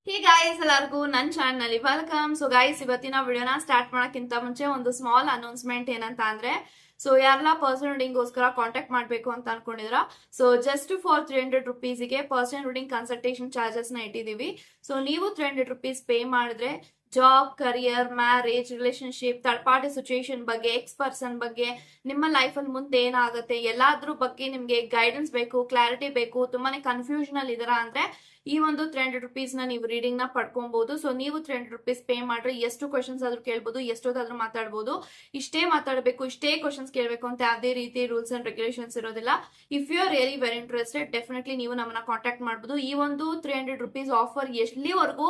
Hey guys, ಎಲ್ಲರಿಗೂ ನನ್ನ channel ನಲ್ಲಿ ವೆಲ್ಕಮ್. ಸೊ ಗಾಯ್ಸ್, ಇವತ್ತಿನ ವಿಡಿಯೋನ ಸ್ಟಾರ್ಟ್ ಮಾಡೋಕ್ಕಿಂತ ಮುಂಚೆ ಒಂದು ಸ್ಮಾಲ್ ಅನೌನ್ಸ್ಮೆಂಟ್ ಏನಂತ ಅಂದ್ರೆ, ಸೊ ಯಾರೆಲ್ಲ ಪರ್ಸನಲ್ ರೀಡಿಂಗ್ಗೋಸ್ಕರ ಕಾಂಟ್ಯಾಕ್ಟ್ ಮಾಡಬೇಕು ಅಂತ ಅನ್ಕೊಂಡಿದ್ರ, so just for ₹300 personal reading consultation charges ನ ಇಟ್ಟಿದೀವಿ. ಸೊ ನೀವು ₹300 ಪೇ ಮಾಡಿದ್ರೆ job, career, marriage, relationship, third party situation ಬಗ್ಗೆ, ಎಕ್ಸ್ ಪರ್ಸನ್ ಬಗ್ಗೆ, ನಿಮ್ಮ ಲೈಫಲ್ಲಿ ಮುಂದೆ ಏನಾಗುತ್ತೆ ಎಲ್ಲಾದ್ರ ಬಗ್ಗೆ ನಿಮ್ಗೆ ಗೈಡೆನ್ಸ್ ಬೇಕು, ಕ್ಲಾರಿಟಿ ಬೇಕು, ತುಂಬಾನೇ ಕನ್ಫ್ಯೂಷನ್ ಅಲ್ಲಿ ಇದೀರಾ ಅಂದ್ರೆ ಈ ಒಂದು ₹300 ನ ನೀವು ರೀಡಿಂಗ್ ನ ಪಡ್ಕೊಬಹುದು. ಸೊ ನೀವು ₹300 ಪೇ ಮಾಡ್ರೆ ಎಷ್ಟು ಕ್ವಶನ್ಸ್ ಆದ್ರೂ ಕೇಳ್ಬೋದು, ಎಷ್ಟೊತ್ತಾದ್ರೂ ಮಾತಾಡ್ಬೋದು. ಇಷ್ಟೇ ಮಾತಾಡಬೇಕು, ಇಷ್ಟೇ ಕ್ವಶನ್ಸ್ ಕೇಳಬೇಕು ಅಂತ ಯಾವುದೇ ರೀತಿ ರೂಲ್ಸ್ ಅಂಡ್ ರೆಗ್ಯುಲೇಷನ್ಸ್ ಇರೋದಿಲ್ಲ. If you are really very interested, definitely ನೀವು ನಮ್ಮನ್ನ ಕಾಂಟ್ಯಾಕ್ಟ್ ಮಾಡಬಹುದು. ಈ ಒಂದು ₹300 ಆಫರ್ ಎಲ್ಲಿವರೆಗೂ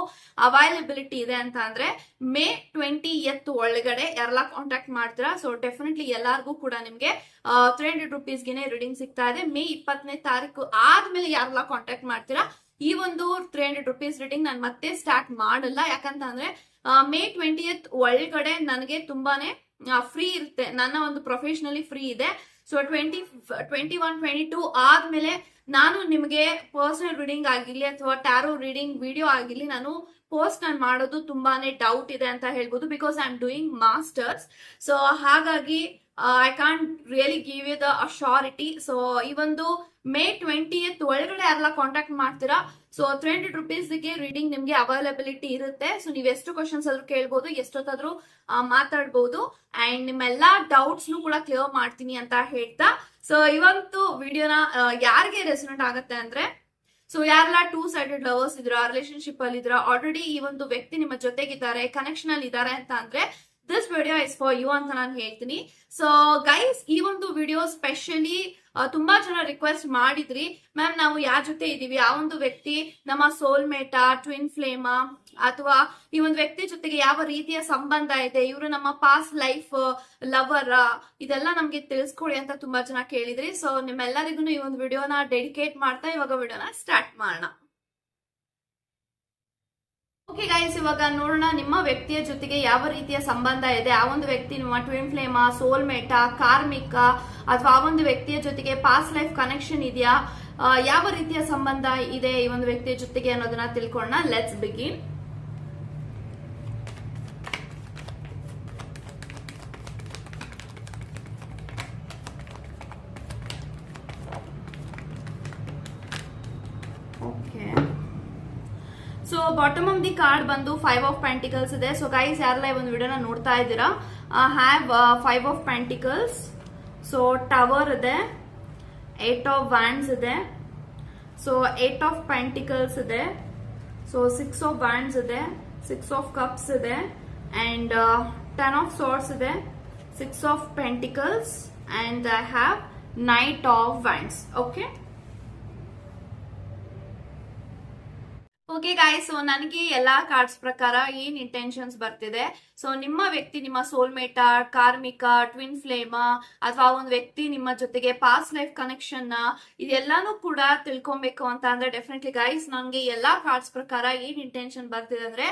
ಅವೈಲಬಿಲಿಟಿ ಇದೆ ಅಂತ ಅಂದ್ರೆ ಮೇ 20th ಒಳಗಡೆ ಯಾರೆಲ್ಲ ಕಾಂಟ್ಯಾಕ್ಟ್ ಮಾಡ್ತೀರಾ, ಸೊ ಡೆಫಿನೆಟ್ಲಿ ಎಲ್ಲಾರ್ಗೂ ಕೂಡ ನಿಮ್ಗೆ ₹300 ರೀಡಿಂಗ್ ಸಿಗ್ತಾ ಇದೆ. ಮೇ 20ನೇ ತಾರೀಕು ಆದ್ಮೇಲೆ ಯಾರೆಲ್ಲ ಕಾಂಟ್ಯಾಕ್ಟ್ ಮಾಡ್ತೀರಾ ಈ ಒಂದು ₹300 ರೀಡಿಂಗ್ ನಾನು ಮತ್ತೆ ಸ್ಟಾರ್ಟ್ ಮಾಡಲ್ಲ. ಯಾಕಂತಂದ್ರೆ ಮೇ 20th ಒಳಗಡೆ ನನಗೆ ತುಂಬಾನೇ ಫ್ರೀ ಇರುತ್ತೆ, ನನ್ನ ಒಂದು ಪ್ರೊಫೆಷನಲಿ ಫ್ರೀ ಇದೆ. ಸೊ 21-22 ಆದ್ಮೇಲೆ ನಾನು ನಿಮಗೆ ಪರ್ಸನಲ್ ರೀಡಿಂಗ್ ಆಗಿರ್ಲಿ ಅಥವಾ ಟ್ಯಾರೋ ರೀಡಿಂಗ್ ವಿಡಿಯೋ ಆಗಿರ್ಲಿ ನಾನು ಪೋಸ್ಟ್ ನಾನು ಮಾಡೋದು ತುಂಬಾನೇ ಡೌಟ್ ಇದೆ ಅಂತ ಹೇಳ್ಬೋದು. Because I am doing masters. So ಹಾಗಾಗಿ I can't really give you the assurity. So ಈ ಒಂದು ಮೇ 20th ಒಳಗಡೆ ಯಾರೆಲ್ಲ ಕಾಂಟ್ಯಾಕ್ಟ್ ಮಾಡ್ತೀರಾ, ಸೊ ₹300 ರೀಡಿಂಗ್ ನಿಮ್ಗೆ ಅವೈಲಬಿಲಿಟಿ ಇರುತ್ತೆ. ಸೊ ನೀವ್ ಎಷ್ಟು ಕ್ವಶನ್ಸ್ ಆದ್ರೂ ಕೇಳ್ಬೋದು, ಎಷ್ಟೊತ್ತಾದ್ರೂ ಮಾತಾಡ್ಬೋದು, ಅಂಡ್ ನಿಮ್ಮೆಲ್ಲಾ ಡೌಟ್ಸ್ ಕೂಡ ಕ್ಲಿಯರ್ ಮಾಡ್ತೀನಿ ಅಂತ ಹೇಳ್ತಾ, ಸೊ ಇವತ್ತು ವಿಡಿಯೋನ ಯಾರಿಗೆ ರೆಸೊನೇಟ್ ಆಗುತ್ತೆ ಅಂದ್ರೆ, ಸೊ ಯಾರೆಲ್ಲ 2-sided ಲವರ್ಸ್ ಇದ್ರ, ರಿಲೇಶನ್ಶಿಪ್ ಅಲ್ಲಿ ಇದ್ರ, ಆಲ್ರೆಡಿ ಈ ಒಂದು ವ್ಯಕ್ತಿ ನಿಮ್ಮ ಜೊತೆಗಿದ್ದಾರೆ, ಕನೆಕ್ಷನ್ ಅಲ್ಲಿ ಇದ್ದಾರೆ ಅಂತ ಅಂದ್ರೆ this video is for you ಅಂತ ನಾನು ಹೇಳ್ತೀನಿ. ಸೊ ಗೈಸ್, ಈ ಒಂದು ವಿಡಿಯೋ ಸ್ಪೆಷಲಿ ತುಂಬಾ ಜನ ರಿಕ್ವೆಸ್ಟ್ ಮಾಡಿದ್ರಿ, ಮ್ಯಾಮ್ ನಾವು ಯಾರ ಜೊತೆ ಇದೀವಿ, ಆ ಒಂದು ವ್ಯಕ್ತಿ ನಮ್ಮ ಸೋಲ್ಮೇಟಾ, ಟ್ವಿನ್ ಫ್ಲೇಮಾ, ಅಥವಾ ಈ ಒಂದು ವ್ಯಕ್ತಿ ಜೊತೆಗೆ ಯಾವ ರೀತಿಯ ಸಂಬಂಧ ಇದೆ, ಇವರು ನಮ್ಮ ಪಾಸ್ಟ್ ಲೈಫ್ ಲವರ್, ಇದೆಲ್ಲ ನಮ್ಗೆ ತಿಳಿಸ್ಕೊಡಿ ಅಂತ ತುಂಬಾ ಜನ ಕೇಳಿದ್ರಿ. ಸೊ ನಿಮ್ಮೆಲ್ಲರಿಗೂ ಈ ಒಂದು ವಿಡಿಯೋನ ಡೆಡಿಕೇಟ್ ಮಾಡ್ತಾ ಇವಾಗ ವಿಡಿಯೋನ ಸ್ಟಾರ್ಟ್ ಮಾಡೋಣ. ಓಕೆ ಗೈಸ್, ಇವಾಗ ನೋಡೋಣ ನಿಮ್ಮ ವ್ಯಕ್ತಿಯ ಜೊತೆಗೆ ಯಾವ ರೀತಿಯ ಸಂಬಂಧ ಇದೆ. ಆ ಒಂದು ವ್ಯಕ್ತಿ ನಿಮ್ಮ ಟ್ವಿನ್ ಫ್ಲೇಮಾ, ಸೋಲ್ಮೇಟಾ, ಕಾರ್ಮಿಕ, ಅಥವಾ ಆ ಒಂದು ವ್ಯಕ್ತಿಯ ಜೊತೆಗೆ ಪಾಸ್ಟ್ ಲೈಫ್ ಕನೆಕ್ಷನ್ ಇದೆಯಾ, ಯಾವ ರೀತಿಯ ಸಂಬಂಧ ಇದೆ ಈ ಒಂದು ವ್ಯಕ್ತಿಯ ಜೊತೆಗೆ ಅನ್ನೋದನ್ನ ತಿಳ್ಕೊಳ್ಳೋಣ. Let's begin. Okay, so bottom of the card ಬಂದು 5 ಆಫ್ ಪೆಂಟಿಕಲ್ಸ್ ಇದೆ. ಸೊ ಗೈಸ್, ಯಾರೆಲ್ಲ ಈ ಒಂದು ವಿಡಿಯೋನ ನೋಡ್ತಾ ಇದ್ದೀರಾ, have 5 of pentacles, so tower ಇದೆ, 8 ಆಫ್ ವ್ಯಾಂಡ್ಸ್ ಇದೆ, ಸೊ 8 ಆಫ್ ಪೆಂಟಿಕಲ್ಸ್ ಇದೆ, ಸೊ 6 ಆಫ್ ವ್ಯಾಂಡ್ಸ್ ಇದೆ, 6 ಆಫ್ ಕಪ್ಸ್ ಇದೆ, ಅಂಡ್ 10 ಆಫ್ ಸಾರ್ಡ್ಸ್ ಇದೆ, 6 of pentacles, and I have knight of wands. Okay okay guys, so ನನಗೆ ಎಲ್ಲಾ ಕಾರ್ಡ್ಸ್ ಪ್ರಕಾರ ಏನ್ ಇಂಟೆನ್ಷನ್ಸ್ ಬರ್ತಿದೆ, ಸೊ ನಿಮ್ಮ ವ್ಯಕ್ತಿ ನಿಮ್ಮ ಸೋಲ್ಮೇಟಾ, ಕಾರ್ಮಿಕ, ಟ್ವಿನ್ ಫ್ಲೇಮಾ, ಅಥವಾ ಒಂದು ವ್ಯಕ್ತಿ ನಿಮ್ಮ ಜೊತೆಗೆ ಪಾಸ್ಟ್ ಲೈಫ್ ಕನೆಕ್ಷನ್, ಇದೆಲ್ಲಾನು ಕೂಡ ತಿಳ್ಕೊಬೇಕು ಅಂತ ಅಂದ್ರೆ ಡೆಫಿನೆಟ್ಲಿ ಗೈಸ್, ನನಗೆ ಎಲ್ಲಾ ಕಾರ್ಡ್ಸ್ ಪ್ರಕಾರ ಏನ್ ಇಂಟೆನ್ಷನ್ ಬರ್ತಿದೆ ಅಂದ್ರೆ,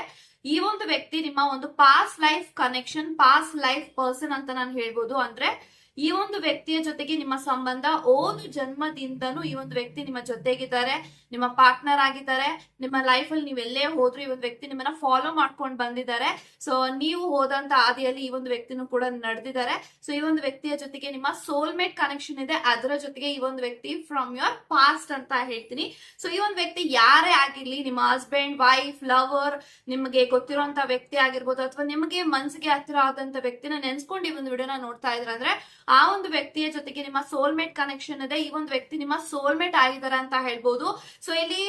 ಈ ಒಂದು ವ್ಯಕ್ತಿ ನಿಮ್ಮ ಒಂದು past life connection, past life person ಅಂತ ನಾನು ಹೇಳ್ಬೋದು. ಅಂದ್ರೆ ಈ ಒಂದು ವ್ಯಕ್ತಿಯ ಜೊತೆಗೆ ನಿಮ್ಮ ಸಂಬಂಧ ಓದು ಜನ್ಮದಿಂದನೂ ಈ ಒಂದು ವ್ಯಕ್ತಿ ನಿಮ್ಮ ಜೊತೆಗಿದ್ದಾರೆ, ನಿಮ್ಮ ಪಾರ್ಟ್ನರ್ ಆಗಿದ್ದಾರೆ. ನಿಮ್ಮ ಲೈಫ್ ಅಲ್ಲಿ ನೀವೆಲ್ಲೇ ಹೋದ್ರು ಈ ಒಂದು ವ್ಯಕ್ತಿ ನಿಮ್ಮನ್ನ ಫಾಲೋ ಮಾಡ್ಕೊಂಡು ಬಂದಿದ್ದಾರೆ. ಸೊ ನೀವು ಹೋದಂತ ಹಾದಿಯಲ್ಲಿ ಈ ಒಂದು ವ್ಯಕ್ತಿನೂ ಕೂಡ ನಡೆದಿದ್ದಾರೆ. ಸೊ ಈ ಒಂದು ವ್ಯಕ್ತಿಯ ಜೊತೆಗೆ ನಿಮ್ಮ ಸೋಲ್ಮೇಟ್ ಕನೆಕ್ಷನ್ ಇದೆ, ಅದರ ಜೊತೆಗೆ ಈ ಒಂದು ವ್ಯಕ್ತಿ ಫ್ರಮ್ ಯುವರ್ ಪಾಸ್ಟ್ ಅಂತ ಹೇಳ್ತೀನಿ. ಸೊ ಈ ಒಂದು ವ್ಯಕ್ತಿ ಯಾರೇ ಆಗಿರ್ಲಿ, ನಿಮ್ಮ ಹಸ್ಬೆಂಡ್, ವೈಫ್, ಲವರ್, ನಿಮಗೆ ಗೊತ್ತಿರುವಂತ ವ್ಯಕ್ತಿ ಆಗಿರ್ಬೋದು, ಅಥವಾ ನಿಮಗೆ ಮನಸ್ಸಿಗೆ ಹತ್ತಿರ ಆದಂತ ವ್ಯಕ್ತಿನ ನೆನ್ಸ್ಕೊಂಡು ಈ ಒಂದು ವಿಡಿಯೋನ ನೋಡ್ತಾ ಇದ್ರ ಅಂದ್ರೆ ಆ ಒಂದು ವ್ಯಕ್ತಿಯ ಜೊತೆಗೆ ನಿಮ್ಮ ಸೋಲ್ಮೇಟ್ ಕನೆಕ್ಷನ್ ಇದೆ. ಈ ಒಂದು ವ್ಯಕ್ತಿ ನಿಮ್ಮ ಸೋಲ್ಮೇಟ್ ಆಗಿದ್ದಾರೆ ಅಂತ ಹೇಳ್ಬೋದು. ಸೊ ಇಲ್ಲಿ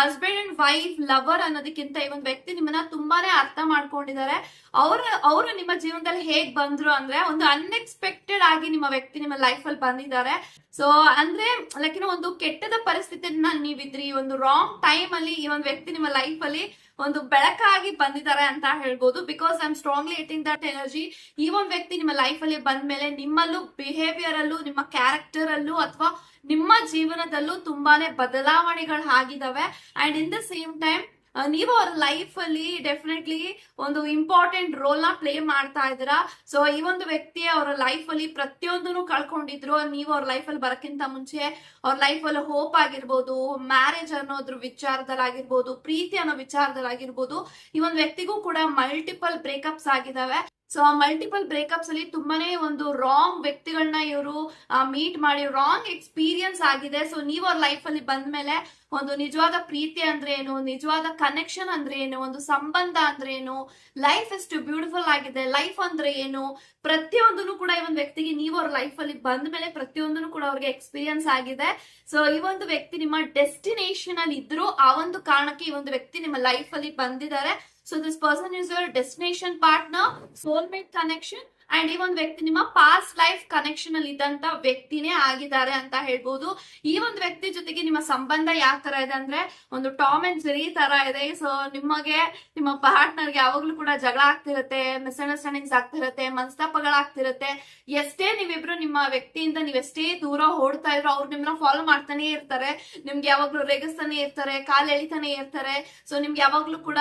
ಹಸ್ಬೆಂಡ್ ಅಂಡ್ ವೈಫ್, ಲವರ್ ಅನ್ನೋದಕ್ಕಿಂತ ಈ ಒಂದು ವ್ಯಕ್ತಿ ನಿಮ್ಮನ್ನ ತುಂಬಾನೇ ಅರ್ಥ ಮಾಡ್ಕೊಂಡಿದ್ದಾರೆ. ಅವರು ನಿಮ್ಮ ಜೀವನದಲ್ಲಿ ಹೇಗ್ ಬಂದ್ರು ಅಂದ್ರೆ, ಒಂದು ಅನ್ಎಕ್ಸ್ಪೆಕ್ಟೆಡ್ ಆಗಿ ನಿಮ್ಮ ವ್ಯಕ್ತಿ ನಿಮ್ಮ ಲೈಫ್ ಅಲ್ಲಿ ಬಂದಿದ್ದಾರೆ. ಸೊ ಅಂದ್ರೆ ಲೈಕ್ ಒಂದು ಕೆಟ್ಟದ ಪರಿಸ್ಥಿತಿನ ನೀವಿದ್ರಿ, ಒಂದು ರಾಂಗ್ ಟೈಮ್ ಅಲ್ಲಿ ಈ ಒಂದು ವ್ಯಕ್ತಿ ನಿಮ್ಮ ಲೈಫ್ ಅಲ್ಲಿ ಒಂದು ಬೆಳಕಾಗಿ ಬಂದಿದ್ದಾರೆ ಅಂತ ಹೇಳ್ಬೋದು. Because I am strongly eating that energy. ಈ ಒಂದು ವ್ಯಕ್ತಿ ನಿಮ್ಮ ಲೈಫ್ ಅಲ್ಲಿ ಬಂದ್ಮೇಲೆ ನಿಮ್ಮಲ್ಲೂ, ಬಿಹೇವಿಯರ್ ಅಲ್ಲೂ, ನಿಮ್ಮ ಕ್ಯಾರೆಕ್ಟರ್ ಅಲ್ಲೂ, ಅಥವಾ ನಿಮ್ಮ ಜೀವನದಲ್ಲೂ ತುಂಬಾನೇ ಬದಲಾವಣೆಗಳು ಆಗಿದಾವೆ. And in the same time ನೀವು ಅವ್ರ ಲೈಫ್ ಅಲ್ಲಿ ಡೆಫಿನೆಟ್ಲಿ ಒಂದು ಇಂಪಾರ್ಟೆಂಟ್ ರೋಲ್ ನ ಪ್ಲೇ ಮಾಡ್ತಾ ಇದ್ದೀರಾ. ಸೊ ಈ ಒಂದು ವ್ಯಕ್ತಿ ಅವರ ಲೈಫ್ ಅಲ್ಲಿ ಪ್ರತಿಯೊಂದನ್ನು ಕಳ್ಕೊಂಡಿದ್ರು. ನೀವು ಅವ್ರ ಲೈಫ್ ಅಲ್ಲಿ ಬರಕ್ಕಿಂತ ಮುಂಚೆ ಅವ್ರ ಲೈಫ್ ಅಲ್ಲಿ ಹೋಪ್ ಆಗಿರ್ಬೋದು, ಮ್ಯಾರೇಜ್ ಅನ್ನೋದ್ರ ವಿಚಾರದಲ್ಲಾಗಿರ್ಬೋದು, ಪ್ರೀತಿ ಅನ್ನೋ ವಿಚಾರದಲ್ಲಾಗಿರ್ಬೋದು, ಈ ಒಂದು ವ್ಯಕ್ತಿಗೂ ಕೂಡ ಮಲ್ಟಿಪಲ್ ಬ್ರೇಕಪ್ಸ್ ಆಗಿದಾವೆ. ಸೊ ಆ ಮಲ್ಟಿಪಲ್ ಬ್ರೇಕಪ್ಸ್ ಅಲ್ಲಿ ತುಂಬಾನೇ ಒಂದು ರಾಂಗ್ ವ್ಯಕ್ತಿಗಳನ್ನ ಇವರು ಮೀಟ್ ಮಾಡಿ ರಾಂಗ್ ಎಕ್ಸ್ಪೀರಿಯನ್ಸ್ ಆಗಿದೆ. ಸೊ ನೀವು ಅವ್ರ ಲೈಫ್ ಅಲ್ಲಿ ಬಂದ್ಮೇಲೆ ಒಂದು ನಿಜವಾದ ಪ್ರೀತಿ ಅಂದ್ರೆ ಏನು, ನಿಜವಾದ ಕನೆಕ್ಷನ್ ಅಂದ್ರೆ ಏನು, ಒಂದು ಸಂಬಂಧ ಅಂದ್ರೆ ಏನು, ಲೈಫ್ ಎಷ್ಟು ಬ್ಯೂಟಿಫುಲ್ ಆಗಿದೆ, ಲೈಫ್ ಅಂದ್ರೆ ಏನು, ಪ್ರತಿಯೊಂದನ್ನು ಕೂಡ ಈ ಒಂದು ವ್ಯಕ್ತಿಗೆ ನೀವು ಅವ್ರ ಲೈಫ್ ಅಲ್ಲಿ ಬಂದ ಮೇಲೆ ಪ್ರತಿಯೊಂದನ್ನು ಕೂಡ ಅವ್ರಿಗೆ ಎಕ್ಸ್ಪೀರಿಯನ್ಸ್ ಆಗಿದೆ. ಸೊ ಈ ಒಂದು ವ್ಯಕ್ತಿ ನಿಮ್ಮ ಡೆಸ್ಟಿನೇಷನ್ ಅಲ್ಲಿ ಇದ್ರು, ಆ ಒಂದು ಕಾರಣಕ್ಕೆ ಈ ಒಂದು ವ್ಯಕ್ತಿ ನಿಮ್ಮ ಲೈಫ್ ಅಲ್ಲಿ ಬಂದಿದ್ದಾರೆ. So this person is your destination partner, soulmate connection, and ಈ ಒಂದು ವ್ಯಕ್ತಿ ನಿಮ್ಮ ಪಾಸ್ಟ್ ಲೈಫ್ ಕನೆಕ್ಷನ್ ಅಲ್ಲಿ ಇದ್ದಂತ ವ್ಯಕ್ತಿನೇ ಆಗಿದ್ದಾರೆ ಅಂತ ಹೇಳ್ಬೋದು. ಈ ಒಂದು ವ್ಯಕ್ತಿ ಜೊತೆಗೆ ನಿಮ್ಮ ಸಂಬಂಧ ಯಾವ ತರ ಇದೆ ಅಂದ್ರೆ ಒಂದು ಟಾಮ್ ಅಂಡ್ ಜೆರಿ ತರ ಇದೆ. ಸೊ ನಿಮಗೆ ನಿಮ್ಮ ಪಾರ್ಟ್ನರ್ಗೆ ಯಾವಾಗ್ಲೂ ಕೂಡ ಜಗಳ ಆಗ್ತಿರತ್ತೆ, ಮಿಸ್ಅಂಡರ್ಸ್ಟ್ಯಾಂಡಿಂಗ್ಸ್ ಆಗ್ತಿರತ್ತೆ, ಮನಸ್ತಾಪಗಳಾಗ್ತಿರತ್ತೆ. ಎಷ್ಟೇ ನೀವಿಬ್ರು ನಿಮ್ಮ ವ್ಯಕ್ತಿಯಿಂದ ನೀವೆಷ್ಟೇ ದೂರ ಓಡ್ತಾ ಇದ್ರು, ಅವ್ರು ನಿಮ್ನ ಫಾಲೋ ಮಾಡ್ತಾನೆ ಇರ್ತಾರೆ, ನಿಮ್ಗೆ ಯಾವಾಗ್ಲೂ ರೇಗಿಸ್ತಾನೆ ಇರ್ತಾರೆ, ಕಾಲ್ ಎಳಿತಾನೆ ಇರ್ತಾರೆ. ಸೊ ನಿಮ್ಗೆ ಯಾವಾಗ್ಲೂ ಕೂಡ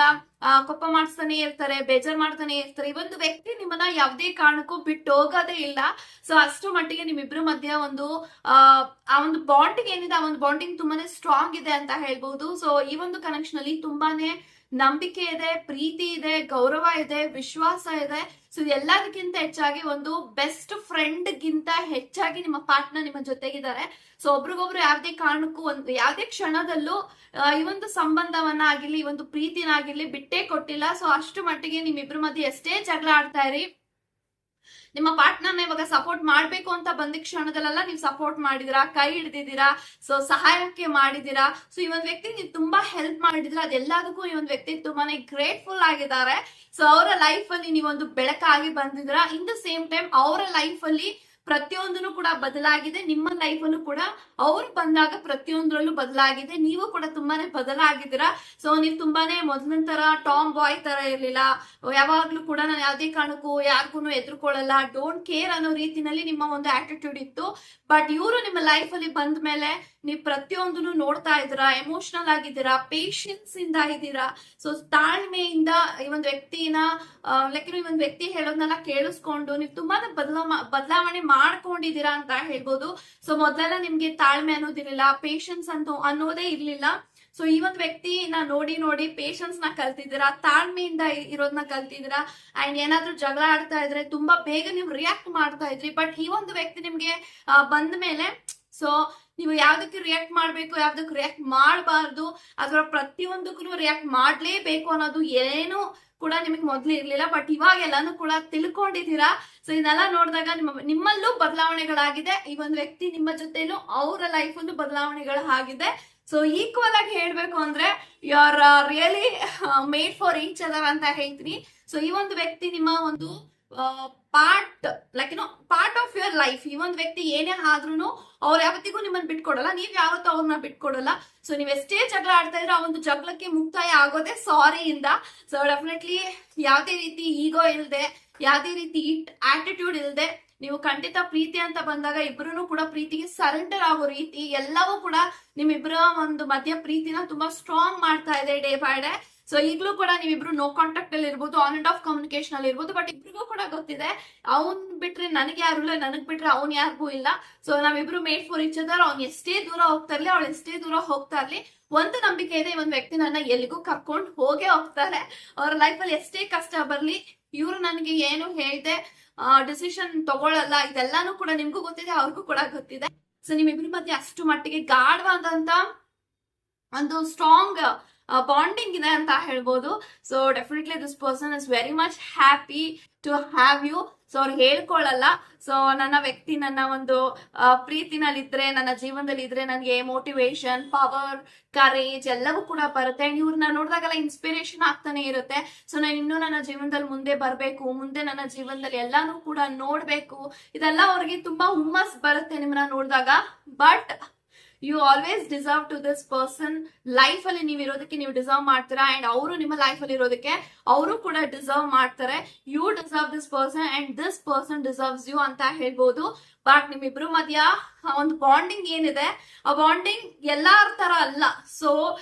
ಕೋಪ ಮಾಡಿಸ್ತಾನೆ ಇರ್ತಾರೆ, ಬೇಜಾರ್ ಮಾಡ್ತಾನೆ ಇರ್ತಾರೆ. ಈ ಒಂದು ವ್ಯಕ್ತಿ ನಿಮ್ಮನ್ನ ಯಾವುದೇ ಕಾರಣಕ್ಕೂ ಬಿಟ್ಟು ಹೋಗೋದೇ ಇಲ್ಲ. ಸೊ ಅಷ್ಟು ಮಟ್ಟಿಗೆ ನಿಮ್ಮಿಬ್ರ ಮಧ್ಯ ಒಂದು ಆ ಒಂದು ಬಾಂಡಿಂಗ್ ಏನಿದೆ, ಆ ಒಂದು ಬಾಂಡಿಂಗ್ ತುಂಬಾನೇ ಸ್ಟ್ರಾಂಗ್ ಇದೆ ಅಂತ ಹೇಳ್ಬಹುದು. ಸೊ ಈ ಒಂದು ಕನೆಕ್ಷನ್ ಅಲ್ಲಿ ತುಂಬಾನೇ ನಂಬಿಕೆ ಇದೆ, ಪ್ರೀತಿ ಇದೆ, ಗೌರವ ಇದೆ, ವಿಶ್ವಾಸ ಇದೆ. ಸೊ ಎಲ್ಲದಕ್ಕಿಂತ ಹೆಚ್ಚಾಗಿ ಒಂದು ಬೆಸ್ಟ್ ಫ್ರೆಂಡ್ ಗಿಂತ ಹೆಚ್ಚಾಗಿ ನಿಮ್ಮ ಪಾರ್ಟ್ನರ್ ನಿಮ್ಮ ಜೊತೆಗಿದ್ದಾರೆ. ಸೊ ಒಬ್ರಿಗೊಬ್ರು ಯಾವುದೇ ಕಾರಣಕ್ಕೂ ಒಂದು ಯಾವುದೇ ಕ್ಷಣದಲ್ಲೂ ಈ ಒಂದು ಸಂಬಂಧವನ್ನ ಆಗಿರ್ಲಿ, ಈ ಒಂದು ಪ್ರೀತಿನಾಗಿರ್ಲಿ ಬಿಟ್ಟೇ ಕೊಟ್ಟಿಲ್ಲ. ಸೊ ಅಷ್ಟು ಮಟ್ಟಿಗೆ ನಿಮ್ಮಿಬ್ರ ಮಧ್ಯೆ ಎಷ್ಟೇ ಜಗಳ ಆಡ್ತಾ ಇರಿ, ನಿಮ್ಮ ಪಾರ್ಟ್ನರ್ನ ಇವಾಗ ಸಪೋರ್ಟ್ ಮಾಡ್ಬೇಕು ಅಂತ ಬಂದ ಕ್ಷಣದಲ್ಲೆಲ್ಲ ನೀವು ಸಪೋರ್ಟ್ ಮಾಡಿದಿರಾ, ಕೈ ಹಿಡಿದಿದ್ದೀರಾ, ಸೊ ಸಹಾಯಕ್ಕೆ ಮಾಡಿದಿರಾ. ಸೊ ಈ ಒಂದು ವ್ಯಕ್ತಿ ನೀವು ತುಂಬಾ ಹೆಲ್ಪ್ ಮಾಡಿದಿರಾ. ಅದೆಲ್ಲದಕ್ಕೂ ಈ ಒಂದು ವ್ಯಕ್ತಿ ತುಂಬಾನೇ ಗ್ರೇಟ್ಫುಲ್ ಆಗಿದ್ದಾರೆ. ಸೊ ಅವರ ಲೈಫ್ ಅಲ್ಲಿ ನೀವೊಂದು ಬೆಳಕಾಗಿ ಬಂದಿದ್ದೀರಾ. ಇನ್ ದ ಸೇಮ್ ಟೈಮ್ ಅವರ ಲೈಫ್ ಅಲ್ಲಿ ಪ್ರತಿಯೊಂದನ್ನು ಕೂಡ ಬದಲಾಗಿದೆ. ನಿಮ್ಮ ಲೈಫ್ ಅಲ್ಲೂ ಕೂಡ ಅವ್ರು ಬಂದಾಗ ಪ್ರತಿಯೊಂದರಲ್ಲೂ ಬದಲಾಗಿದೆ. ನೀವು ಕೂಡ ತುಂಬಾನೇ ಬದಲಾಗಿದ್ದೀರಾ. ಸೊ ನೀವು ತುಂಬಾನೇ ಮೊದಲಿನ ತರ ಟಾಮ್ ಬಾಯ್ ತರ ಇರ್ಲಿಲ್ಲ. ಯಾವಾಗ್ಲೂ ಕೂಡ ನಾನು ಯಾವ್ದೇ ಕಾರಣಕ್ಕೂ ಯಾರಿಗೂ ಎದುರ್ಕೊಳ್ಳಲ್ಲ, ಡೋಂಟ್ ಕೇರ್ ಅನ್ನೋ ರೀತಿನಲ್ಲಿ ನಿಮ್ಮ ಒಂದು ಆಟಿಟ್ಯೂಡ್ ಇತ್ತು. ಬಟ್ ಇವರು ನಿಮ್ಮ ಲೈಫ್ ಅಲ್ಲಿ ಬಂದ ಮೇಲೆ ನೀವು ಪ್ರತಿಯೊಂದನ್ನು ನೋಡ್ತಾ ಇದ್ದೀರಾ, ಎಮೋಷನಲ್ ಆಗಿದ್ದೀರಾ, ಪೇಶನ್ಸ್ ಇಂದ ಇದ್ದೀರಾ. ಸೊ ತಾಳ್ಮೆಯಿಂದ ಈ ಒಂದು ವ್ಯಕ್ತಿನ ಈ ಒಂದು ವ್ಯಕ್ತಿ ಹೇಳೋದನ್ನೆಲ್ಲ ಕೇಳಿಸ್ಕೊಂಡು ನೀವು ತುಂಬಾನೇ ಬದಲಾವಣೆ ಮಾಡ್ಕೊಂಡಿದ್ದೀರಾ ಅಂತ ಹೇಳ್ಬೋದು. ಸೊ ಮೊದಲೆಲ್ಲ ನಿಮ್ಗೆ ತಾಳ್ಮೆ ಅನ್ನೋದಿರ್ಲಿಲ್ಲ, ಪೇಶನ್ಸ್ ಅನ್ನೋದೇ ಇರ್ಲಿಲ್ಲ. ಸೊ ಈ ಒಂದು ವ್ಯಕ್ತಿನ ನೋಡಿ ನೋಡಿ ಪೇಶನ್ಸ್ ನ ಕಲ್ತಿದ್ದೀರಾ, ತಾಳ್ಮೆಯಿಂದ ಇರೋದನ್ನ ಕಲ್ತಿದ್ದೀರಾ. ಅಂಡ್ ಏನಾದ್ರೂ ಜಗಳ ಆಡ್ತಾ ಇದ್ರೆ ತುಂಬಾ ಬೇಗ ನೀವು ರಿಯಾಕ್ಟ್ ಮಾಡ್ತಾ ಇದ್ರಿ. ಬಟ್ ಈ ಒಂದು ವ್ಯಕ್ತಿ ನಿಮ್ಗೆ ಬಂದ ಮೇಲೆ ಸೊ ನೀವು ಯಾವ್ದಕ್ಕೆ ರಿಯಾಕ್ಟ್ ಮಾಡ್ಬೇಕು, ಯಾವ್ದಕ್ಕೆ ರಿಯಾಕ್ಟ್ ಮಾಡಬಾರ್ದು, ಅದರ ಪ್ರತಿಯೊಂದಕ್ಕೂ ರಿಯಾಕ್ಟ್ ಮಾಡ್ಲೇಬೇಕು ಅನ್ನೋದು ಏನು ಕೂಡ ನಿಮಗೆ ಮೊದ್ಲು ಇರ್ಲಿಲ್ಲ. ಬಟ್ ಇವಾಗ ಎಲ್ಲಾನು ಕೂಡ ತಿಳ್ಕೊಂಡಿದ್ದೀರಾ. ಸೊ ಇದನ್ನೆಲ್ಲ ನೋಡಿದಾಗ ನಿಮ್ಮಲ್ಲೂ ಬದಲಾವಣೆಗಳಾಗಿದೆ. ಈ ಒಂದು ವ್ಯಕ್ತಿ ನಿಮ್ಮ ಜೊತೆನೂ ಅವರ ಲೈಫ್ ಅಲ್ಲೂ ಬದಲಾವಣೆಗಳು ಆಗಿದೆ. ಸೊ ಈಕ್ವಲ್ ಆಗಿ ಹೇಳ್ಬೇಕು ಅಂದ್ರೆ you are really made for each other ಅಂತ ಹೇಳ್ತೀನಿ. ಸೊ ಈ ಒಂದು ವ್ಯಕ್ತಿ ನಿಮ್ಮ ಒಂದು ಪಾರ್ಟ್ ಆಫ್ ಯುವರ್ ಲೈಫ್. ಈ ಒಂದು ವ್ಯಕ್ತಿ ಏನೇ ಆದ್ರೂ ಅವ್ರು ಯಾವತ್ತಿಗೂ ನಿಮ್ಮನ್ನ ಬಿಟ್ಕೊಡಲ್ಲ, ನೀವ್ ಯಾವತ್ತೂ ಅವ್ರನ್ನ ಬಿಟ್ಕೊಡಲ್ಲ. ಸೊ ನೀವ್ ಎಷ್ಟೇ ಜಗಳ ಆಡ್ತಾ ಇದ್ರೆ ಆ ಒಂದು ಜಗಳಕ್ಕೆ ಮುಕ್ತಾಯ ಆಗೋದೇ ಸಾರಿ ಇಂದ. ಸೊ ಡೆಫಿನೆಟ್ಲಿ ಯಾವ್ದೇ ರೀತಿ ಈಗೋ ಇಲ್ದೆ, ಯಾವ್ದೇ ರೀತಿ ಆಟಿಟ್ಯೂಡ್ ಇಲ್ದೆ ನೀವು ಖಂಡಿತ ಪ್ರೀತಿ ಅಂತ ಬಂದಾಗ ಇಬ್ರು ಕೂಡ ಪ್ರೀತಿಗೆ ಸರೆಂಡರ್ ಆಗೋ ರೀತಿ ಎಲ್ಲವೂ ಕೂಡ ನಿಮ್ಮಿಬ್ಬರ ಒಂದು ಮಧ್ಯ ಪ್ರೀತಿನ ತುಂಬಾ ಸ್ಟ್ರಾಂಗ್ ಮಾಡ್ತಾ ಇದೆ ಡೇ ಬೈ ಡೇ. ಸೊ ಈಗಲೂ ಕೂಡ ನೀವಿಬ್ರು ನೋ ಕಾಂಟ್ಯಾಕ್ಟ್ ಅಲ್ಲಿ ಇರ್ಬೋದು, ಆನ್ ಅಂಡ್ ಆಫ್ ಕಮ್ಯುನಿಕೇಶನ್ ಅಲ್ಲಿ ಇರ್ಬೋದು. ಬಟ್ ಇಬ್ರಿಗೂ ಕೂಡ ಗೊತ್ತಿದೆ ಅವ್ನ್ ಬಿಟ್ರೆ ನನಗೆ ಯಾರು ಇಲ್ಲ, ನನಗ್ ಬಿಟ್ರೆ ಅವ್ನ್ ಯಾರಿಗೂ ಇಲ್ಲ. ಸೊ ನಾವಿಬ್ರು ಮೇಡ್ ಫಾರ್ ಈಚ್ ಅದರ್. ಅವ್ನ್ ಎಷ್ಟೇ ದೂರ ಹೋಗ್ತಾ ಇರ್ಲಿ, ಅವ್ಳು ಎಷ್ಟೇ ದೂರ ಹೋಗ್ತಾ ಇರ್ಲಿ, ಒಂದು ನಂಬಿಕೆ ಇದೆ, ಈ ಒಂದು ವ್ಯಕ್ತಿ ನನ್ನ ಎಲ್ಲಿಗೂ ಕರ್ಕೊಂಡು ಹೋಗೇ ಹೋಗ್ತಾರೆ. ಅವ್ರ ಲೈಫ್ ಅಲ್ಲಿ ಎಷ್ಟೇ ಕಷ್ಟ ಬರ್ಲಿ, ಇವ್ರು ನನಗೆ ಏನು ಹೇಳ್ದೆ ಡಿಸಿಷನ್ ತಗೊಳ್ಳಲ್ಲ. ಇದೆಲ್ಲಾನು ಕೂಡ ನಿಮ್ಗೂ ಗೊತ್ತಿದೆ, ಅವ್ರಿಗೂ ಕೂಡ ಗೊತ್ತಿದೆ. ಸೊ ನಿಮ್ಮಿಬ್ರ ಮಧ್ಯೆ ಅಷ್ಟು ಮಟ್ಟಿಗೆ ಗಾಢವಾದಂತ ಒಂದು ಸ್ಟ್ರಾಂಗ್ ಬಾಂಡಿಂಗ್ ಇದೆ ಅಂತ ಹೇಳ್ಬೋದು. So definitely this person is very much happy to have you. So ಅವ್ರು ಹೇಳ್ಕೊಳ್ಳಲ್ಲ, ಸೊ ನನ್ನ ವ್ಯಕ್ತಿ ನನ್ನ ಒಂದು ಪ್ರೀತಿನಲ್ಲಿದ್ರೆ, ನನ್ನ ಜೀವನದಲ್ಲಿ ಇದ್ರೆ ನನಗೆ ಮೋಟಿವೇಶನ್, ಪವರ್, ಕರೇಜ್ ಎಲ್ಲವೂ ಕೂಡ ಬರುತ್ತೆ. ಇವ್ರನ್ನ ನೋಡಿದಾಗೆಲ್ಲ ಇನ್ಸ್ಪಿರೇಷನ್ ಆಗ್ತಾನೆ ಇರುತ್ತೆ. ಸೊ ನಾನು ಇನ್ನೂ ನನ್ನ ಜೀವನದಲ್ಲಿ ಮುಂದೆ ಬರ್ಬೇಕು, ಮುಂದೆ ನನ್ನ ಜೀವನದಲ್ಲಿ ಎಲ್ಲಾನು ಕೂಡ ನೋಡ್ಬೇಕು, ಇದೆಲ್ಲ ಅವ್ರಿಗೆ ತುಂಬಾ ಹುಮ್ಮಸ್ ಬರುತ್ತೆ ನಿಮ್ಮನ್ನ ನೋಡಿದಾಗ. But you always deserve to this person. Life ಅಲ್ಲಿ ನೀವು ಇರೋದಕ್ಕೆ ನೀವು ಡಿಸರ್ವ್ ಮಾಡ್ತೀರಾ, ಅಂಡ್ ಅವರು ನಿಮ್ಮ ಲೈಫ್ ಅಲ್ಲಿ ಇರೋದಕ್ಕೆ ಅವರು ಕೂಡ ಡಿಸರ್ವ್ ಮಾಡ್ತಾರೆ. You deserve this person and this person deserves you ಅಂತ ಹೇಳ್ಬೋದು. ಬಟ್ ನಿಮ್ಮಿಬ್ರು ಮಧ್ಯ ಒಂದು ಬಾಂಡಿಂಗ್ ಏನಿದೆ, ಆ ಬಾಂಡಿಂಗ್ ಎಲ್ಲಾರ ತರ ಅಲ್ಲ. ಸೊ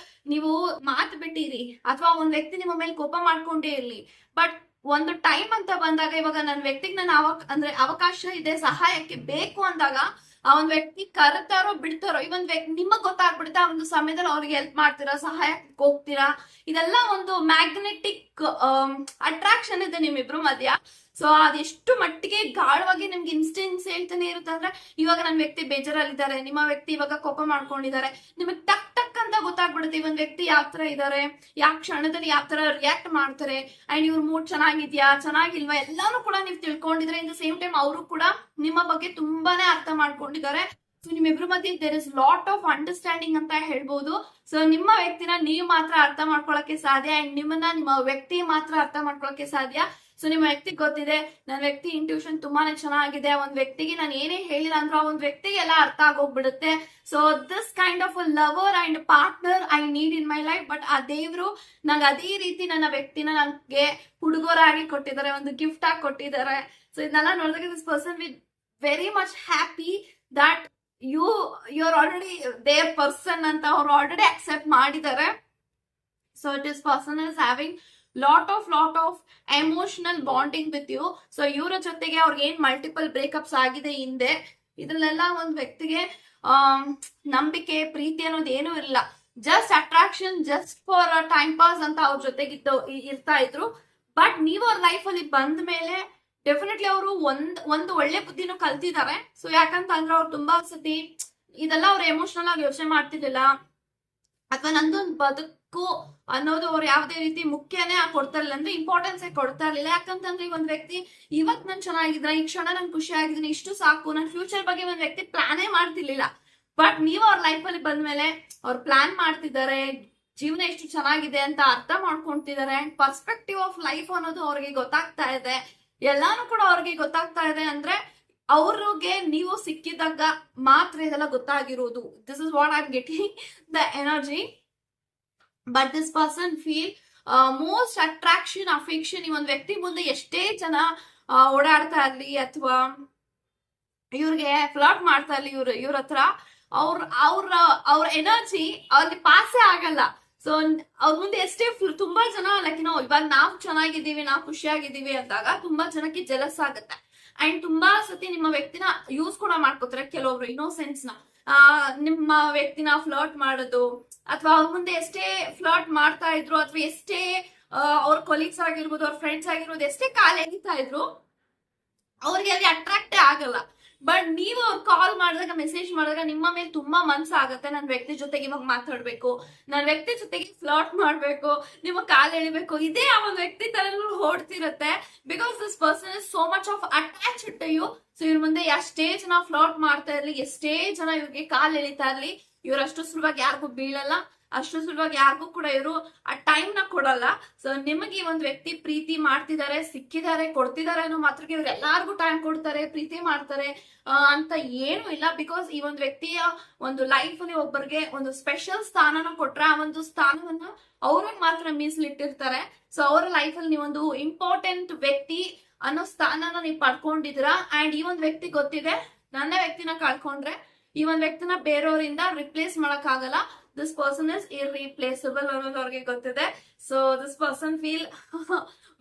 ನೀವು ಮಾತು ಬಿಟ್ಟಿರಿ ಅಥವಾ ಒಂದ್ ವ್ಯಕ್ತಿ ನಿಮ್ಮ ಮೇಲೆ ಕೋಪ ಮಾಡ್ಕೊಂಡೇ ಇರ್ಲಿ, ಬಟ್ ಒಂದು ಟೈಮ್ ಅಂತ ಬಂದಾಗ, ಇವಾಗ ನನ್ನ ವ್ಯಕ್ತಿಗೆ ನಾನು ಅಂದ್ರೆ ಅವಕಾಶ ಇದೆ, ಸಹಾಯಕ್ಕೆ ಬೇಕು ಅಂದಾಗ ಆ ಒಂದ್ ವ್ಯಕ್ತಿ ಕರೆತಾರೋ ಬಿಡ್ತಾರೋ, ಈ ಒಂದ್ ವ್ಯಕ್ತಿ ನಿಮಗ್ ಗೊತ್ತಾಗ್ಬಿಡುತ್ತೆ, ಆ ಒಂದು ಸಮಯದಲ್ಲಿ ಅವ್ರಿಗೆ ಹೆಲ್ಪ್ ಮಾಡ್ತೀರಾ, ಸಹಾಯಕ್ಕೆ ಹೋಗ್ತೀರಾ. ಇದೆಲ್ಲ ಒಂದು ಮ್ಯಾಗ್ನೆಟಿಕ್ ಅಟ್ರಾಕ್ಷನ್ ಇದೆ ನಿಮ್ಮಿಬ್ರು ಮಧ್ಯ. ಸೊ ಅದೆಷ್ಟು ಮಟ್ಟಿಗೆ ಗಾಢವಾಗಿ ನಿಮ್ಗೆ ಇನ್ಸ್ಟೆನ್ಸ್ ಹೇಳ್ತಾನೆ ಇರುತ್ತೆ ಅಂದ್ರೆ, ಇವಾಗ ನನ್ನ ವ್ಯಕ್ತಿ ಬೇಜಾರಲ್ಲಿದ್ದಾರೆ, ನಿಮ್ಮ ವ್ಯಕ್ತಿ ಇವಾಗ ಕೋಪ ಮಾಡ್ಕೊಂಡಿದ್ದಾರೆ, ನಿಮಗ್ ಟಕ್ ಟಕ್ ಅಂತ ಗೊತ್ತಾಗ್ಬಿಡುತ್ತೆ ಈ ಒಂದ್ ವ್ಯಕ್ತಿ ಯಾವ ತರ ಇದಾರೆ, ಯಾವ ಕ್ಷಣದಲ್ಲಿ ಯಾವ ತರ ರಿಯಾಕ್ಟ್ ಮಾಡ್ತಾರೆ, ಅಂಡ್ ಇವ್ರ ಮೂಡ್ ಚೆನ್ನಾಗಿದ್ಯಾ ಚೆನ್ನಾಗಿಲ್ವಾ ಎಲ್ಲಾನು ಕೂಡ ನೀವು ತಿಳ್ಕೊಂಡಿದ್ರೆ. ಇನ್ ದ ಸೇಮ್ ಟೈಮ್ ಅವರು ಕೂಡ ನಿಮ್ಮ ಬಗ್ಗೆ ತುಂಬಾನೇ ಅರ್ಥ ಮಾಡ್ಕೊಂಡಿದ್ದಾರೆ. ಸೊ ನಿಮ್ಮಿಬ್ರು ಮಧ್ಯೆ there is lot of understanding ಅಂತ ಹೇಳ್ಬೋದು. ಸೊ ನಿಮ್ಮ ವ್ಯಕ್ತಿನ ನೀವು ಮಾತ್ರ ಅರ್ಥ ಮಾಡ್ಕೊಳಕ್ಕೆ ಸಾಧ್ಯ, ಅಂಡ್ ನಿಮ್ಮ ವ್ಯಕ್ತಿ ಮಾತ್ರ ಅರ್ಥ ಮಾಡ್ಕೊಳಕ್ಕೆ ಸಾಧ್ಯ. ಸೊ ನಿಮ್ಮ ವ್ಯಕ್ತಿ ಗೊತ್ತಿದೆ, ನನ್ನ ವ್ಯಕ್ತಿ ಇಂಟ್ಯೂಷನ್ ತುಂಬಾನೇ ಚೆನ್ನಾಗಿದೆ, ಒಂದ್ ವ್ಯಕ್ತಿಗೆ ನಾನು ಏನೇ ಹೇಳಿಲ್ಲ ಅಂದ್ರೂ ಆ ಒಂದ್ ವ್ಯಕ್ತಿಗೆ ಎಲ್ಲ ಅರ್ಥ ಆಗೋಗ್ಬಿಡುತ್ತೆ. So this kind of a lover and partner I need in my life. But ಆ ದೇವ್ರು ನಂಗೆ ಅದೇ ರೀತಿ ನನ್ನ ವ್ಯಕ್ತಿನ ನನಗೆ ಹುಡುಗರಾಗಿ ಕೊಟ್ಟಿದ್ದಾರೆ, ಒಂದು ಗಿಫ್ಟ್ ಆಗಿ ಕೊಟ್ಟಿದ್ದಾರೆ. ಸೊ ಇದನ್ನೆಲ್ಲ ನೋಡಿದಾಗ this person with very much happy that you are already there person ಅಂತ ಅವ್ರು ಆಲ್ರೆಡಿ ಅಕ್ಸೆಪ್ಟ್ ಮಾಡಿದ್ದಾರೆ. So this person is having lot of emotional bonding with you. So ಇವರ ಜೊತೆಗೆ ಅವ್ರಿಗೆ ಏನ್ ಮಲ್ಟಿಪಲ್ ಬ್ರೇಕಪ್ಸ್ ಆಗಿದೆ ಹಿಂದೆ, ಇದ್ರಲ್ಲೆಲ್ಲ ಒಂದ್ ವ್ಯಕ್ತಿಗೆ ನಂಬಿಕೆ ಪ್ರೀತಿ ಅನ್ನೋದು ಏನೂ ಇಲ್ಲ, just attraction, just for time pass ಅಂತ ಅವ್ರ ಜೊತೆಗಿದ್ದು ಇರ್ತಾ ಇದ್ರು. ಬಟ್ ನೀವು ಅವ್ರ ಲೈಫ್ ಅಲ್ಲಿ ಬಂದ ಮೇಲೆ ಡೆಫಿನೆಟ್ಲಿ ಅವರು ಒಂದು ಒಳ್ಳೆ ಬುದ್ಧಿನೂ ಕಲ್ತಿದ್ದಾರೆ. ಸೊ ಯಾಕಂತ ಅಂದ್ರೆ ಅವ್ರು ತುಂಬಾ ಸತಿ ಇದೆಲ್ಲ ಅವ್ರು ಎಮೋಷನಲ್ ಆಗಿ ಯೋಚನೆ ಮಾಡ್ತಿರ್ಲಿಲ್ಲ, ಅಥವಾ ನಂದೊಂದು ಬದುಕು ಅನ್ನೋದು ಅವ್ರು ಯಾವುದೇ ರೀತಿ ಮುಖ್ಯನೇ ಕೊಡ್ತಾ ಇರ್ಲಿಲ್ಲ, ಅಂದ್ರೆ ಇಂಪಾರ್ಟೆನ್ಸ್ ಕೊಡ್ತಾ ಇರ್ಲಿಲ್ಲ. ಯಾಕಂತಂದ್ರೆ ಈ ಒಂದ್ ವ್ಯಕ್ತಿ ಇವತ್ ನಾನು ಚೆನ್ನಾಗಿದ್ರೆ, ಈ ಕ್ಷಣ ನನ್ ಖುಷಿ ಆಗಿದ್ದೀನಿ, ಇಷ್ಟು ಸಾಕು, ನನ್ ಫ್ಯೂಚರ್ ಬಗ್ಗೆ ಒಂದ್ ವ್ಯಕ್ತಿ ಪ್ಲಾನೇ ಮಾಡ್ತಿರ್ಲಿಲ್ಲ. ಬಟ್ ನೀವು ಅವ್ರ ಲೈಫ್ ಅಲ್ಲಿ ಬಂದ್ಮೇಲೆ ಅವ್ರು ಪ್ಲಾನ್ ಮಾಡ್ತಿದ್ದಾರೆ, ಜೀವನ ಎಷ್ಟು ಚೆನ್ನಾಗಿದೆ ಅಂತ ಅರ್ಥ ಮಾಡ್ಕೊಂತಿದ್ದಾರೆ, ಅಂಡ್ ಪರ್ಸ್ಪೆಕ್ಟಿವ್ ಆಫ್ ಲೈಫ್ ಅನ್ನೋದು ಅವ್ರಿಗೆ ಗೊತ್ತಾಗ್ತಾ ಇದೆ, ಎಲ್ಲಾನು ಕೂಡ ಅವ್ರಿಗೆ ಗೊತ್ತಾಗ್ತಾ ಇದೆ. ಅಂದ್ರೆ ಅವ್ರಿಗೆ ನೀವು ಸಿಕ್ಕಿದಾಗ ಮಾತ್ರ ಇದೆಲ್ಲ ಗೊತ್ತಾಗಿರೋದು. This is what I am getting the energy. But this person feel most attraction affection. ಈ ಒಂದ್ ವ್ಯಕ್ತಿ ಮುಂದೆ ಎಷ್ಟೇ ಜನ ಓಡಾಡ್ತಾ ಇರ್ಲಿ ಅಥವಾ ಇವ್ರಿಗೆ ಫ್ಲರ್ಟ್ ಮಾಡ್ತಾ ಇರ್ಲಿ, ಇವ್ರ ಹತ್ರ ಅವ್ರ ಎನರ್ಜಿ ಅವ್ರಿಗೆ ಪಾಸೇ ಆಗಲ್ಲ. ಸೊ ಅವ್ರ ಮುಂದೆ ಎಷ್ಟೇ ತುಂಬಾ ಜನ ಲೈಕ್ ಇವಾಗ ನಾವ್ ಚೆನ್ನಾಗಿದ್ದೀವಿ, ನಾವ್ ಖುಷಿಯಾಗಿದ್ದೀವಿ ಅಂದಾಗ ತುಂಬಾ ಜನಕ್ಕೆ ಜಲಸ್ ಆಗುತ್ತೆ. ಅಂಡ್ ತುಂಬಾ ಸತಿ ನಿಮ್ಮ ವ್ಯಕ್ತಿನ ಯೂಸ್ ಕೂಡ ಮಾಡ್ಕೋತಾರೆ ಕೆಲವೊಬ್ರು, ಇನ್ನೋಸೆನ್ಸ್ ನ ನಿಮ್ಮ ವ್ಯಕ್ತಿನ ಫ್ಲರ್ಟ್ ಮಾಡೋದು, ಅಥವಾ ಅವ್ರ ಮುಂದೆ ಎಷ್ಟೇ ಫ್ಲರ್ಟ್ ಮಾಡ್ತಾ ಇದ್ರು, ಅಥವಾ ಎಷ್ಟೇ ಅವ್ರ ಕೊಲೀಗ್ಸ್ ಆಗಿರ್ಬೋದು, ಅವ್ರ ಫ್ರೆಂಡ್ಸ್ ಆಗಿರ್ಬೋದು, ಎಷ್ಟೇ ಕಾಲ್ ಎಳಿತಾ ಇದ್ರು ಅವ್ರಿಗೆ ಅಲ್ಲಿ ಅಟ್ರಾಕ್ಟೇ ಆಗಲ್ಲ. ಬಟ್ ನೀವು ಅವ್ರು ಕಾಲ್ ಮಾಡಿದಾಗ, ಮೆಸೇಜ್ ಮಾಡಿದಾಗ ನಿಮ್ಮ ಮೇಲೆ ತುಂಬಾ ಮನ್ಸಾಗತ್ತೆ, ನನ್ನ ವ್ಯಕ್ತಿ ಜೊತೆಗೆ ಇವಾಗ ಮಾತಾಡ್ಬೇಕು, ನನ್ನ ವ್ಯಕ್ತಿ ಜೊತೆಗೆ ಫ್ಲರ್ಟ್ ಮಾಡ್ಬೇಕು, ನಿಮ್ಮ ಕಾಲ್ ಎಳಿಬೇಕು, ಇದೇ ಆ ಒಂದು ವ್ಯಕ್ತಿ ತರ ಓಡ್ತಿರತ್ತೆ. Because this person is so much of attached to you. So ಇವ್ರ ಮುಂದೆ ಎಷ್ಟೇ ಜನ ಫ್ಲರ್ಟ್ ಮಾಡ್ತಾ ಇರ್ಲಿ, ಎಷ್ಟೇ ಜನ ಇವ್ರಿಗೆ ಕಾಲ್ ಎಳಿತಾ ಇರ್ಲಿ, ಇವ್ರು ಅಷ್ಟು ಸುಲಭವಾಗಿ ಯಾರಿಗೂ ಬೀಳಲ್ಲ, ಅಷ್ಟು ಸುಲಭವಾಗಿ ಯಾರಿಗೂ ಕೂಡ ಇವರು ಆ ಟೈಮ್ ನ ಕೊಡಲ್ಲ. ಸೊ ನಿಮಗೆ ಈ ಒಂದು ವ್ಯಕ್ತಿ ಪ್ರೀತಿ ಮಾಡ್ತಿದ್ದಾರೆ, ಸಿಕ್ಕಿದ್ದಾರೆ, ಕೊಡ್ತಿದ್ದಾರೆ ಅನ್ನೋ ಮಾತ್ರಕ್ಕೆ ಇವ್ರು ಎಲ್ಲಾರ್ಗು ಟೈಮ್ ಕೊಡ್ತಾರೆ, ಪ್ರೀತಿ ಮಾಡ್ತಾರೆ ಅಂತ ಏನು ಇಲ್ಲ. ಬಿಕಾಸ್ ಈ ಒಂದು ವ್ಯಕ್ತಿಯ ಒಂದು ಲೈಫ್ ಅಲ್ಲಿ ಒಬ್ಬರಿಗೆ ಒಂದು ಸ್ಪೆಷಲ್ ಸ್ಥಾನನ ಕೊಟ್ರೆ, ಆ ಒಂದು ಸ್ಥಾನವನ್ನ ಅವ್ರಿಗೆ ಮಾತ್ರ ಮೀಸಲಿಟ್ಟಿರ್ತಾರೆ. ಸೊ ಅವರ ಲೈಫ್ ಅಲ್ಲಿ ನೀವೊಂದು ಇಂಪಾರ್ಟೆಂಟ್ ವ್ಯಕ್ತಿ ಅನ್ನೋ ಸ್ಥಾನನ ನೀವು ಪಡ್ಕೊಂಡಿದ್ದೀರಾ. ಅಂಡ್ ಈ ಒಂದು ವ್ಯಕ್ತಿ ಗೊತ್ತಿದೆ, ನನ್ನ ವ್ಯಕ್ತಿನ ಕಳ್ಕೊಂಡ್ರೆ ಈ ಒಂದು ವ್ಯಕ್ತಿನ ಬೇರೆಯವರಿಂದ ರಿಪ್ಲೇಸ್ ಮಾಡಕ್ ಆಗಲ್ಲ. ದಿಸ್ ಪರ್ಸನ್ ಇಸ್ ಇರ್ರಿಪ್ಲೇಸಬಲ್ ಅನ್ನೋದು ಅವ್ರಿಗೆ ಗೊತ್ತಿದೆ. So this person feel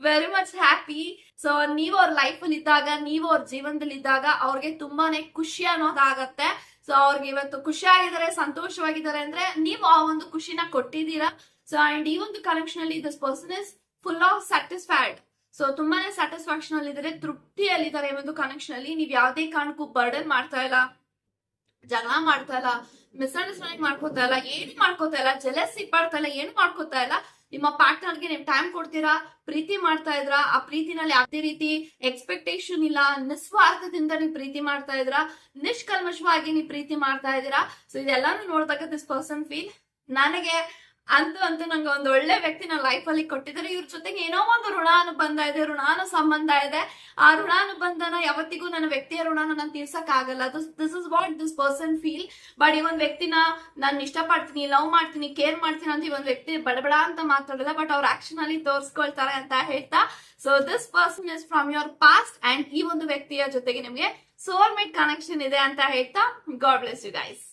very much happy. So ನೀವು ಅವ್ರ ಲೈಫ್ ಅಲ್ಲಿ ಇದ್ದಾಗ, ನೀವು ಅವ್ರ ಜೀವನದಲ್ಲಿ ಇದ್ದಾಗ ಅವ್ರಿಗೆ ತುಂಬಾನೇ ಖುಷಿ ಅನ್ನೋದಾಗತ್ತೆ. ಸೊ ಅವ್ರಿಗೆ ಇವತ್ತು ಖುಷಿ ಆಗಿದ್ದಾರೆ, ಸಂತೋಷವಾಗಿದ್ದಾರೆ ಅಂದ್ರೆ ನೀವು ಆ ಒಂದು ಖುಷಿನ ಕೊಟ್ಟಿದ್ದೀರಾ. ಸೊ ಅಂಡ್ ಈ ಒಂದು ಕನೆಕ್ಷನ್ ಅಲ್ಲಿ this person is full of satisfied. So ತುಂಬಾನೇ ಸ್ಯಾಟಿಸ್ಫ್ಯಾಕ್ಷನ್ ಅಲ್ಲಿ ಇದಾರೆ, ತೃಪ್ತಿಯಲ್ಲಿದ್ದಾರೆ. ಈ ಒಂದು ಕನೆಕ್ಷನ್ ಅಲ್ಲಿ ನೀವು ಯಾವ್ದೇ ಕಾರಣಕ್ಕೂ ಬರ್ಡನ್ ಮಾಡ್ತಾ ಇಲ್ಲ, ಜಗಳ ಮಾಡ್ತಾ ಇಲ್ಲ, ಮಿಸ್ಅಂಡರ್ಸ್ಟ್ಯಾಂಡಿಂಗ್ ಮಾಡ್ಕೋತಾ ಇಲ್ಲ, ಏನು ಮಾಡ್ಕೋತಾ ಇಲ್ಲ, ಜೆಲಸಿ ಪಡ್ತಾ ಇಲ್ಲ, ಏನು ಮಾಡ್ಕೋತಾ ಇಲ್ಲ. ನಿಮ್ಮ ಪಾರ್ಟ್ನರ್ಗೆ ನೀವು ಟೈಮ್ ಕೊಡ್ತೀರಾ, ಪ್ರೀತಿ ಮಾಡ್ತಾ ಇದ್ರಾ, ಆ ಪ್ರೀತಿನಲ್ಲಿ ಯಾವುದೇ ರೀತಿ ಎಕ್ಸ್ಪೆಕ್ಟೇಷನ್ ಇಲ್ಲ, ನಿಸ್ವಾರ್ಥದಿಂದ ನೀವು ಪ್ರೀತಿ ಮಾಡ್ತಾ ಇದ್ರಾ, ನಿಷ್ಕಲ್ಮಶವಾಗಿ ನೀವು ಪ್ರೀತಿ ಮಾಡ್ತಾ ಇದ್ದೀರಾ. ಸೊ ಇದೆಲ್ಲಾನು ನೋಡಿದಾಗ ದಿಸ್ ಪರ್ಸನ್ ಫೀಲ್, ನನಗೆ ಅಂತೂ ನಂಗೆ ಒಂದು ಒಳ್ಳೆ ವ್ಯಕ್ತಿ ನನ್ನ ಲೈಫ್ ಅಲ್ಲಿ ಕೊಟ್ಟಿದ್ದಾರೆ. ಇವ್ರ ಜೊತೆಗೆ ಏನೋ ಒಂದು ಋಣಾನುಬಂಧ ಇದೆ, ಸಂಬಂಧ ಇದೆ. ಆ ಋಣಾನುಬಂಧನ ಯಾವತ್ತಿಗೂ ನನ್ನ ವ್ಯಕ್ತಿಯ ಋಣನ ನಾನು ತೀರ್ಸಕ್ ಆಗಲ್ಲ. This is what this person feel. But ಈ ಒಂದ್ ವ್ಯಕ್ತಿನ ನಾನು ಇಷ್ಟಪಡ್ತೀನಿ, ಲವ್ ಮಾಡ್ತೀನಿ, ಕೇರ್ ಮಾಡ್ತೀನಿ ಅಂತ ಈ ಒಂದ್ ವ್ಯಕ್ತಿ ಬಡಬಡ ಅಂತ ಮಾತಾಡಲ್ಲ, ಬಟ್ ಅವ್ರ ಆಕ್ಷನ್ ಅಲ್ಲಿ ತೋರಿಸ್ಕೊಳ್ತಾರೆ ಅಂತ ಹೇಳ್ತಾ, so this person is from your past and ಈ ಒಂದು ವ್ಯಕ್ತಿಯ ಜೊತೆಗೆ ನಿಮ್ಗೆ ಸೋಲ್ಮೇಟ್ ಕನೆಕ್ಷನ್ ಇದೆ ಅಂತ ಹೇಳ್ತಾ, ಗಾಡ್ ಬ್ಲೆಸ್ ಯು ಗೈಸ್.